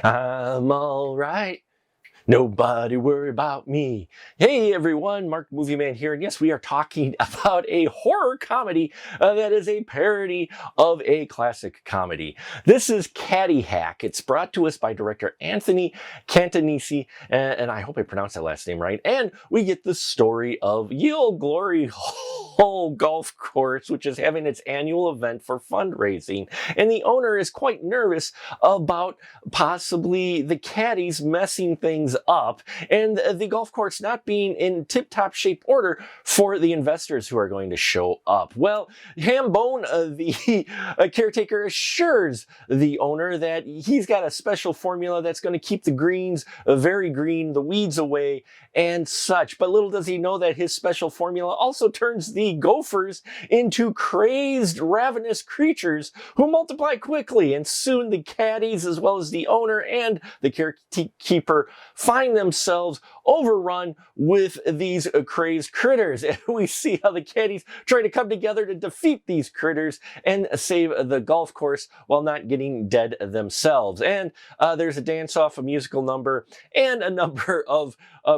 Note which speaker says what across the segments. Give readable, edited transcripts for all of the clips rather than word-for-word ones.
Speaker 1: I'm all right. Nobody worry about me. Hey everyone, Mark Movie Man here, and yes, we are talking about a horror comedy that is a parody of a classic comedy. This is Caddy Hack. It's brought to us by director Anthony Cantanisi, and I hope I pronounced that last name right. And we get the story of Ye Olde Glory Hole Golf Course, which is having its annual event for fundraising, and the owner is quite nervous about possibly the caddies messing things up and the golf course not being in tip-top shape order for the investors who are going to show up. Well, Hambone, the caretaker, assures the owner that he's got a special formula that's going to keep the greens very green, the weeds away, and such. But little does he know that his special formula also turns the gophers into crazed, ravenous creatures who multiply quickly, and soon the caddies, as well as the owner and the caretaker, find themselves overrun with these crazed critters. And we see how the caddies try to come together to defeat these critters and save the golf course while not getting dead themselves. And there's a dance-off, a musical number, and a number of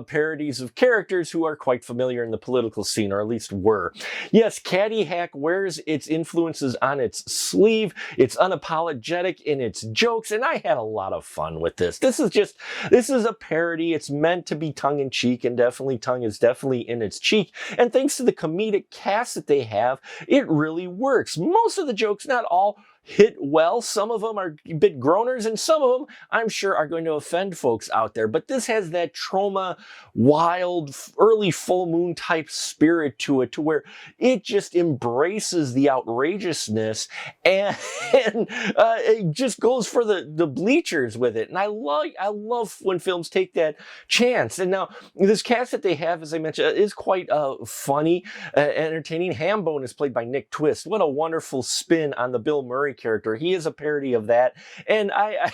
Speaker 1: parodies of characters who are quite familiar in the political scene, or at least were. Yes, Caddy Hack wears its influences on its sleeve. It's unapologetic in its jokes, and I had a lot of fun with this. This is a parody. It's meant to be tongue-in-cheek, and tongue is definitely in its cheek. And thanks to the comedic cast that they have, it really works. Most of the jokes, not all, hit well. Some of them are a bit groaners, and some of them I'm sure are going to offend folks out there. But this has that trauma, wild, early full moon type spirit to it, to where it just embraces the outrageousness and it just goes for the bleachers with it. And I love when films take that chance. And now this cast that they have, as I mentioned, is quite funny, entertaining. Hambone is played by Nick Twist. What a wonderful spin on the Bill Murray character. He is a parody of that, and I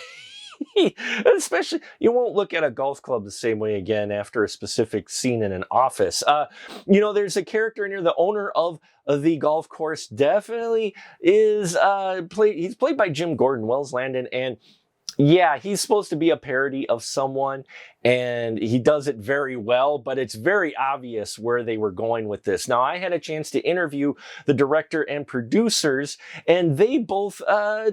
Speaker 1: especially, you won't look at a golf club the same way again after a specific scene in an office. There's a character in here, the owner of the golf course definitely is he's played by Jim Gordon, Wells Landon, and yeah, he's supposed to be a parody of someone, and he does it very well, but it's very obvious where they were going with this. Now, I had a chance to interview the director and producers, and they both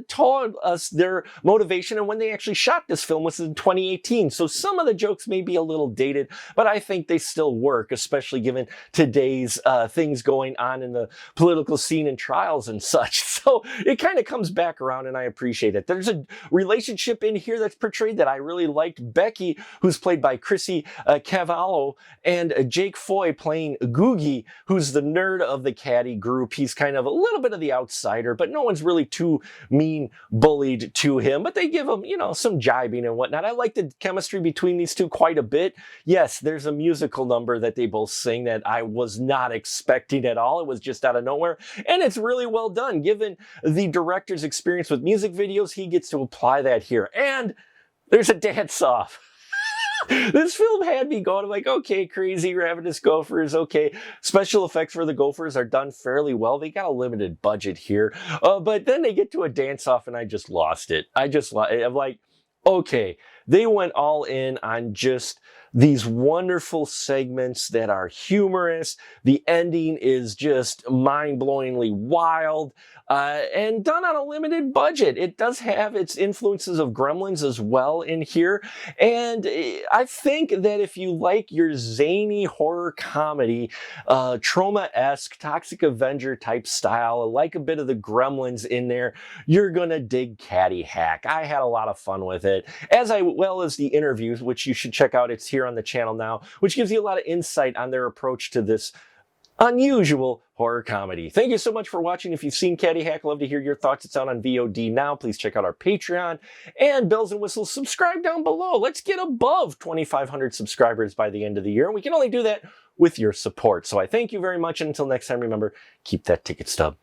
Speaker 1: told us their motivation, and when they actually shot this film was in 2018. So some of the jokes may be a little dated, but I think they still work, especially given today's things going on in the political scene and trials and such. So it kind of comes back around, and I appreciate it. There's a relationship in here that's portrayed that I really liked. Becky, who's played by Chrissy Cavallo, and Jake Foy playing Googie, who's the nerd of the caddy group. He's kind of a little bit of the outsider, but no one's really too mean bullied to him, but they give him, some jibing and whatnot. I like the chemistry between these two quite a bit. Yes, there's a musical number that they both sing that I was not expecting at all. It was just out of nowhere, and it's really well done. Given the director's experience with music videos, he gets to apply that here. And there's a dance-off. This film had me going, I'm like, okay, crazy ravenous gophers, okay. Special effects for the gophers are done fairly well. They got a limited budget here. But then they get to a dance-off, and I just lost it. I'm like, okay, they went all in on just these wonderful segments that are humorous. The ending is just mind-blowingly wild. And done on a limited budget. It does have its influences of Gremlins as well in here. And I think that if you like your zany horror comedy, Troma-esque, Toxic Avenger type style, like a bit of the Gremlins in there, you're gonna dig Caddy Hack. I had a lot of fun with it, as well as the interviews, which you should check out. It's here on the channel now, which gives you a lot of insight on their approach to this unusual horror comedy. Thank you so much for watching. If you've seen Caddy Hack, love to hear your thoughts. It's out on VOD now. Please check out our Patreon and bells and whistles. Subscribe down below. Let's get above 2,500 subscribers by the end of the year. And we can only do that with your support. So I thank you very much. And until next time, remember, keep that ticket stub.